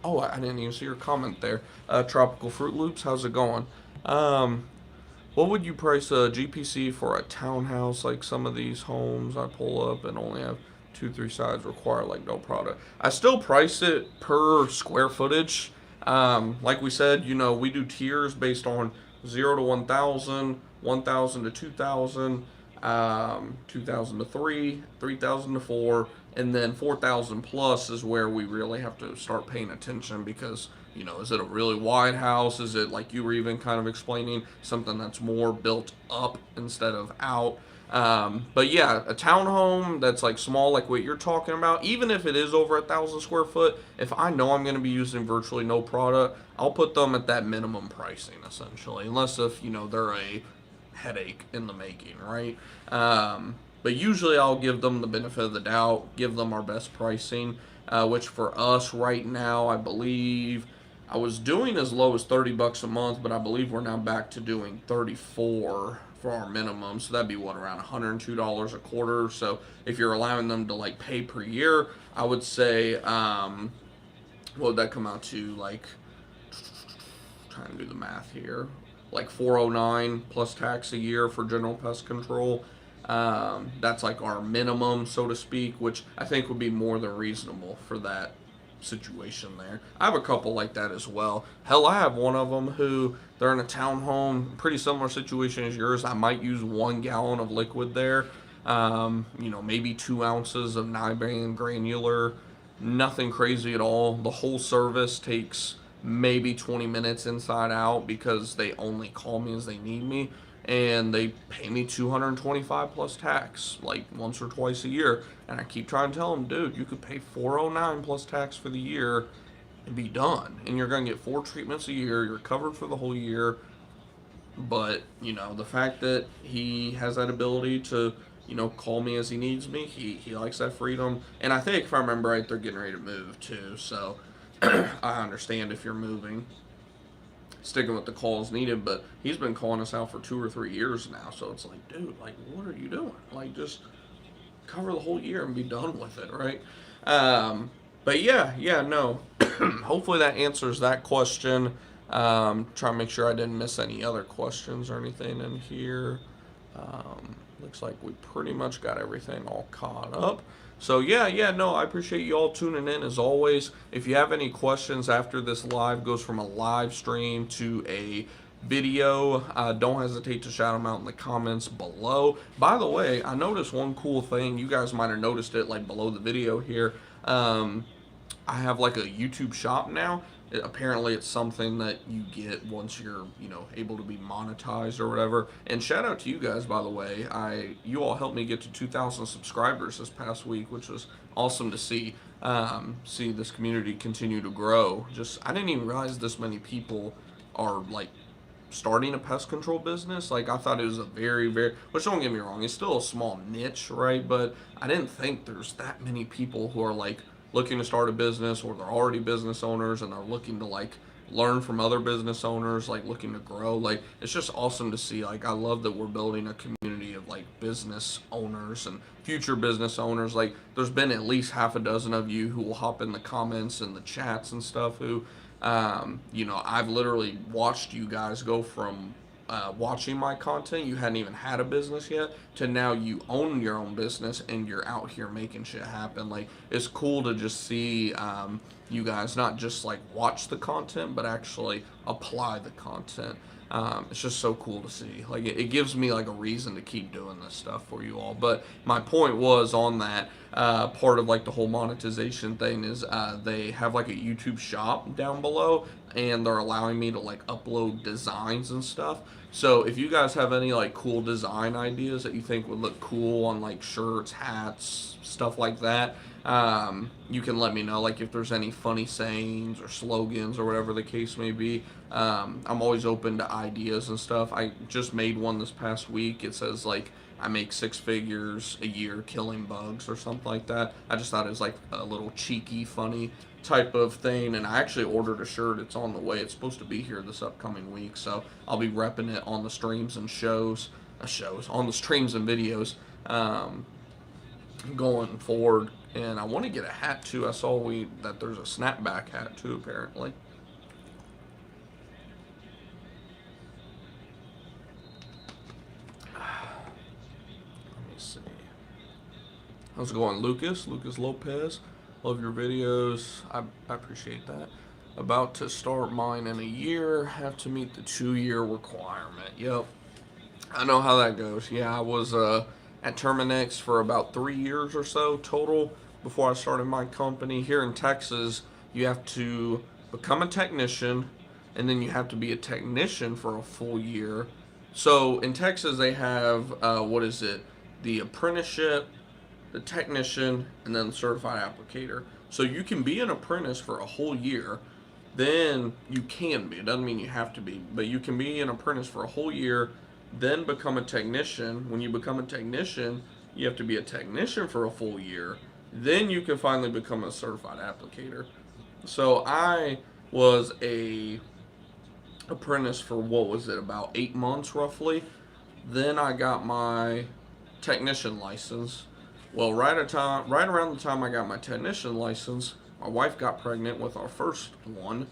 Oh, I didn't even see your comment there. Tropical Fruit Loops, how's it going? What would you price a GPC for a townhouse? Like some of these homes I pull up and only have 2-3 sides, require no product. I still price it per square footage. Like we said, we do tiers based on 0 to 1,000, 1,000 to 2,000, 2,000 to 3, 3,000 to 4, and then 4,000 plus is where we really have to start paying attention because, is it a really wide house? Is it, like you were even kind of explaining, something that's more built up instead of out? But yeah, a townhome that's small, like what you're talking about, even if it is over 1,000 square foot, if I know I'm going to be using virtually no product, I'll put them at that minimum pricing essentially, unless if, they're a headache in the making, right? But usually I'll give them the benefit of the doubt, give them our best pricing, which for us right now, I believe I was doing as low as $30 a month, but I believe we're now back to doing 34 for our minimum. So that'd be around $102 a quarter. So if you're allowing them to pay per year, I would say, what would that come out to? Trying to do the math here. $409 plus tax a year for general pest control. That's our minimum, so to speak, which I think would be more than reasonable for that situation there. I have a couple like that as well. Hell, I have one of them who they're in a townhome, pretty similar situation as yours. I might use 1 gallon of liquid there, maybe 2 ounces of Nibran granular, nothing crazy at all. The whole service takes maybe 20 minutes inside out because they only call me as they need me. and they pay me 225 plus tax like once or twice a year. And I keep trying to tell them, dude, you could pay 409 plus tax for the year and be done. And you're going to get 4 treatments a year. You're covered for the whole year. But, the fact that he has that ability to, call me as he needs me, he likes that freedom. And I think, if I remember right, they're getting ready to move too. So I understand if you're moving, sticking with the calls needed. But he's been calling us out for 2 or 3 years now. So it's like, dude, like, what are you doing? Like, just cover the whole year and be done with it, right? But yeah, no. Hopefully that answers that question. Try to make sure I didn't miss any other questions or anything in here. Looks like we pretty much got everything all caught up. So yeah, no, I appreciate you all tuning in as always. If you have any questions after this live goes from a live stream to a video, don't hesitate to shout them out in the comments below. By the way, I noticed one cool thing. You guys might have noticed it like below the video here. I have like a YouTube shop now. Apparently it's something that you get once you're able to be monetized or whatever. And shout out to you guys, by the way. You all helped me get to 2,000 subscribers this past week, which was awesome to see. See this community continue to grow. I didn't even realize this many people are like starting a pest control business. Like, I thought it was a very, very, which, don't get me wrong, it's still a small niche, right? But I didn't think there's that many people who are like looking to start a business, or they're already business owners and they're looking to like learn from other business owners, like looking to grow. Like, it's just awesome to see. Like, I love that we're building a community of like business owners and future business owners. Like, there's been at least half a dozen of you who will hop in the comments and the chats and stuff who I've literally watched you guys go from watching my content, you hadn't even had a business yet, to now you own your own business and you're out here making shit happen. Like, it's cool to just see you guys not just like watch the content, but actually apply the content. It's just so cool to see. Like, it gives me like a reason to keep doing this stuff for you all. But my point was on that part of like the whole monetization thing is they have like a YouTube shop down below, and they're allowing me to like upload designs and stuff. So if you guys have any like cool design ideas that you think would look cool on like shirts, hats, stuff like that, you can let me know. Like, if there's any funny sayings or slogans or whatever the case may be. I'm always open to ideas and stuff. I just made one this past week. It says like, I make 6 figures a year killing bugs or something like that. I just thought it was like a little cheeky, funny type of thing, and I actually ordered a shirt. It's on the way. It's supposed to be here this upcoming week, so I'll be repping it on the streams and on the streams and videos going forward. And I want to get a hat too. I saw that there's a snapback hat too, apparently. How's it going, Lucas? Lucas Lopez. Love your videos. I appreciate that. About to start mine in a year. Have to meet the 2-year requirement. Yep. I know how that goes. Yeah, I was at Termite for about 3 years or so total before I started my company. Here in Texas, you have to become a technician, and then you have to be a technician for a full year. So in Texas, they have, the apprenticeship, the technician, and then the certified applicator. So you can be an apprentice for a whole year. Then you can be. It doesn't mean you have to be, but you can be an apprentice for a whole year, then become a technician. When you become a technician, you have to be a technician for a full year. Then you can finally become a certified applicator. So I was a apprentice for, about 8 months roughly. Then I got my technician license. Well, right around the time I got my technician license, my wife got pregnant with our first one.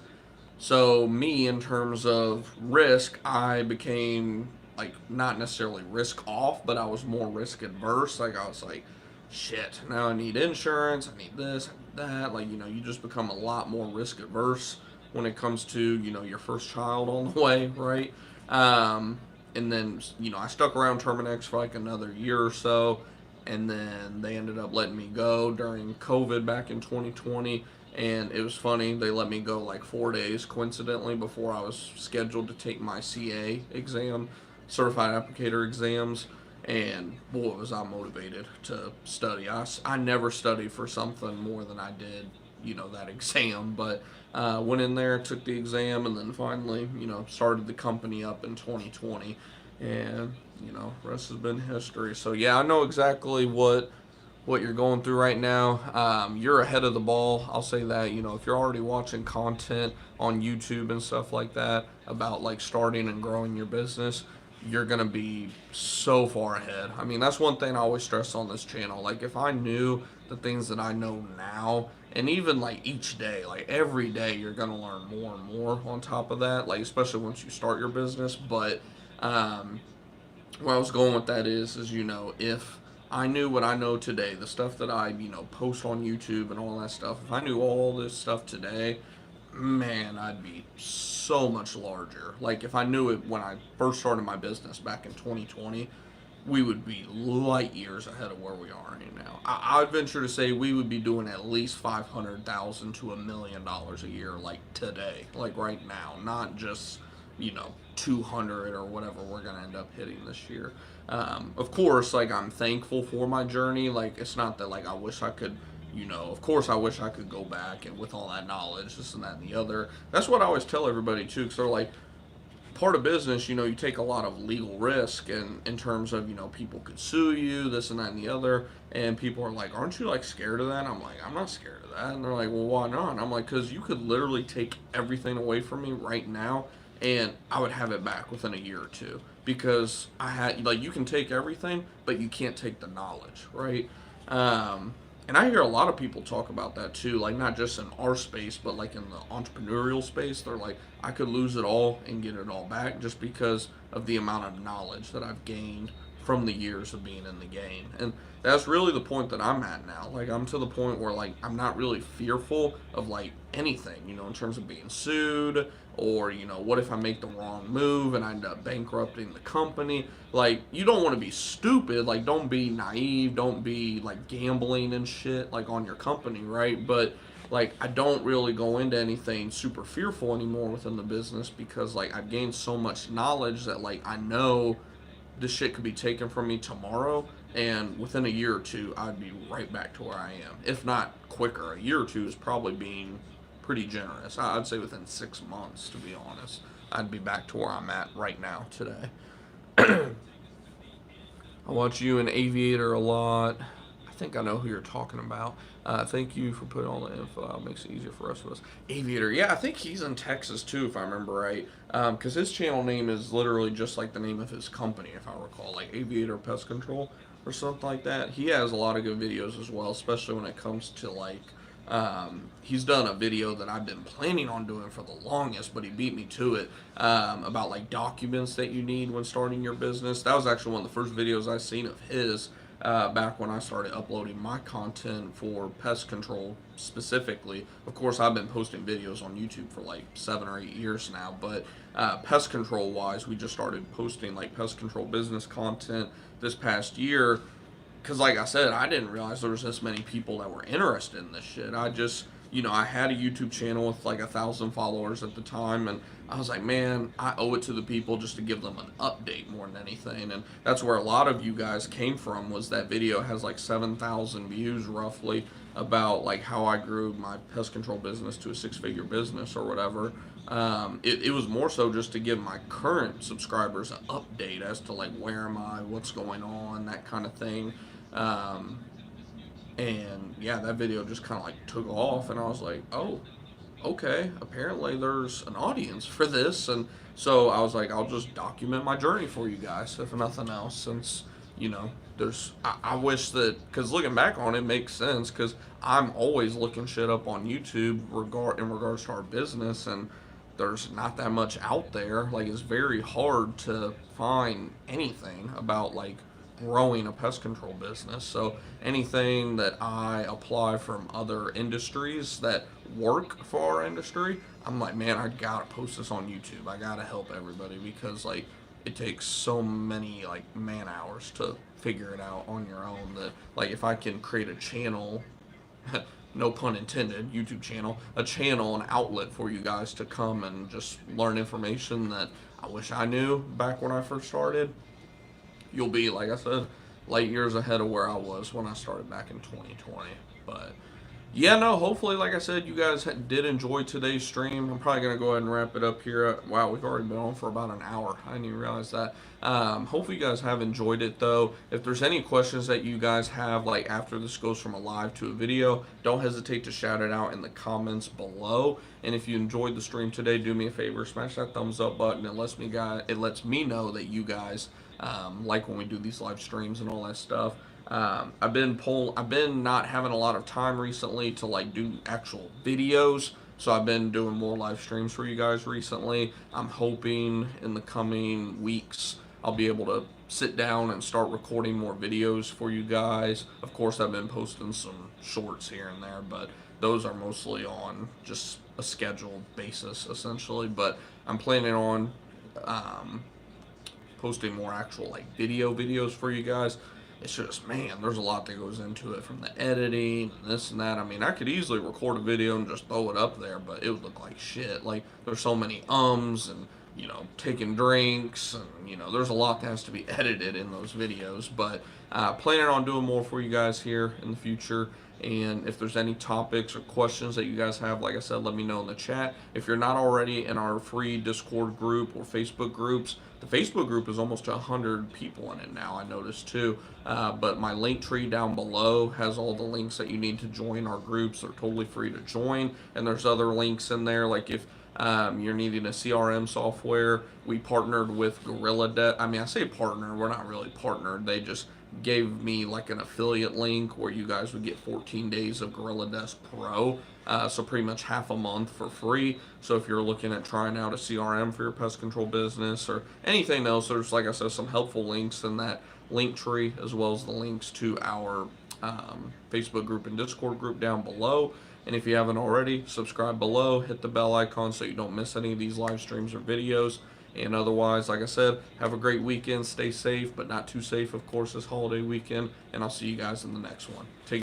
So me, in terms of risk, I became like not necessarily risk off, but I was more risk adverse. Like, I was like, shit, now I need insurance, I need this, I need that. Like, you just become a lot more risk adverse when it comes to, your first child on the way, right? And then, I stuck around Termite for like another year or so. And then they ended up letting me go during COVID back in 2020. And it was funny, they let me go like 4 days coincidentally before I was scheduled to take my CA exam. certified applicator exams. And boy, was I motivated to study. I never studied for something more than I did, that exam. But went in there, took the exam, and then finally, started the company up in 2020. And, rest has been history. So, yeah, I know exactly what you're going through right now. You're ahead of the ball. I'll say that. If you're already watching content on YouTube and stuff like that about like starting and growing your business, you're gonna be so far ahead. I mean, that's one thing I always stress on this channel. Like, if I knew the things that I know now, and even like each day, like every day, you're gonna learn more and more on top of that. Like, especially once you start your business. But where I was going with that is if I knew what I know today, the stuff that I post on YouTube and all that stuff, if I knew all this stuff today, man, I'd be so much larger. Like, if I knew it when I first started my business back in 2020, we would be light years ahead of where we are right now. I'd venture to say we would be doing at least 500,000 to $1 million a year, like today, like right now, not just 200 or whatever we're gonna end up hitting this year. Of course, like, I'm thankful for my journey. Like, it's not that like I wish I could. Of course, I wish I could go back and with all that knowledge, this and that and the other. That's what I always tell everybody too, because they're like, part of business, you take a lot of legal risk, and in terms of, people could sue you, this and that and the other, and people are like, aren't you like scared of that? And I'm like, I'm not scared of that. And they're like, well, why not? And I'm like, because you could literally take everything away from me right now, and I would have it back within a year or two, because I had, like, you can take everything, but you can't take the knowledge, right? And I hear a lot of people talk about that too, like not just in our space, but like in the entrepreneurial space. They're like, I could lose it all and get it all back just because of the amount of knowledge that I've gained from the years of being in the game. And that's really the point that I'm at now. Like, I'm to the point where like I'm not really fearful of like anything, in terms of being sued, or what if I make the wrong move and I end up bankrupting the company. Like, you don't want to be stupid. Like, don't be naive, don't be like gambling and shit like on your company, right? But like, I don't really go into anything super fearful anymore within the business, because like I've gained so much knowledge that like I know this shit could be taken from me tomorrow, and within a year or two I'd be right back to where I am, if not quicker. A year or two is probably being pretty generous. I'd say within 6 months, to be honest, I'd be back to where I'm at right now today. I watch you and Aviator a lot. I think I know who you're talking about. Thank you for putting all the info out. Makes it easier for the rest of us. Aviator, yeah, I think he's in Texas too, if I remember right. Because his channel name is literally just like the name of his company, if I recall, like Aviator Pest Control or something like that. He has a lot of good videos as well, especially when it comes to like, he's done a video that I've been planning on doing for the longest, but he beat me to it, about like documents that you need when starting your business. That was actually one of the first videos I seen of his, back when I started uploading my content for pest control specifically. Of course, I've been posting videos on YouTube for like 7 or 8 years now, but pest control wise, we just started posting like pest control business content this past year. Because like I said, I didn't realize there was this many people that were interested in this shit. I just, I had a YouTube channel with like 1,000 followers at the time, and I was like, man, I owe it to the people just to give them an update more than anything. And that's where a lot of you guys came from, was that video has like 7,000 views roughly, about like how I grew my pest control business to a 6-figure business or whatever. It was more so just to give my current subscribers an update as to like, where am I, what's going on, that kind of thing. And yeah, that video just kind of like took off, and I was like, oh, okay, apparently there's an audience for this. And so I was like, I'll just document my journey for you guys, if nothing else, since I wish that, because looking back on it, it makes sense, because I'm always looking shit up on YouTube in regards to our business, and there's not that much out there. Like, it's very hard to find anything about like growing a pest control business. So anything that I apply from other industries that work for our industry, I'm like, man, I gotta post this on YouTube. I gotta help everybody, because like it takes so many like man hours to figure it out on your own, that like if I can create a channel no pun intended, YouTube channel, a channel, an outlet for you guys to come and just learn information that I wish I knew back when I first started. You'll be, like I said, light years ahead of where I was when I started back in 2020. But yeah, no, hopefully, like I said, you guys did enjoy today's stream. I'm probably going to go ahead and wrap it up here. Wow, we've already been on for about an hour. I didn't even realize that. Hopefully you guys have enjoyed it, though. If there's any questions that you guys have, like after this goes from a live to a video, don't hesitate to shout it out in the comments below. And if you enjoyed the stream today, do me a favor, smash that thumbs up button. It lets me know that you guys like when we do these live streams and all that stuff. I've been not having a lot of time recently to like do actual videos, so I've been doing more live streams for you guys recently. I'm hoping in the coming weeks I'll be able to sit down and start recording more videos for you guys. Of course, I've been posting some shorts here and there, but those are mostly on just a scheduled basis essentially. But I'm planning on posting more actual like videos for you guys. It's just, man, there's a lot that goes into it, from the editing and this and that. I mean, I could easily record a video and just throw it up there, but it would look like shit. Like, there's so many and, you know, taking drinks, and, you know, there's a lot that has to be edited in those videos. But planning on doing more for you guys here in the future. And if there's any topics or questions that you guys have, like I said, let me know in the chat. If you're not already in our free Discord group or Facebook groups, the Facebook group is almost 100 people in it now, I noticed too. But my LinkTree down below has all the links that you need to join our groups. They're totally free to join. And there's other links in there, like if you're needing a CRM software, we partnered with Gorilla Desk. I mean, I say partner, we're not really partnered. They just gave me like an affiliate link where you guys would get 14 days of Gorilla Desk Pro. So pretty much half a month for free. So if you're looking at trying out a CRM for your pest control business or anything else, there's, like I said, some helpful links in that LinkTree, as well as the links to our Facebook group and Discord group down below. And if you haven't already, subscribe below, hit the bell icon so you don't miss any of these live streams or videos. And otherwise, like I said, have a great weekend. Stay safe, but not too safe, of course, this holiday weekend. And I'll see you guys in the next one. Take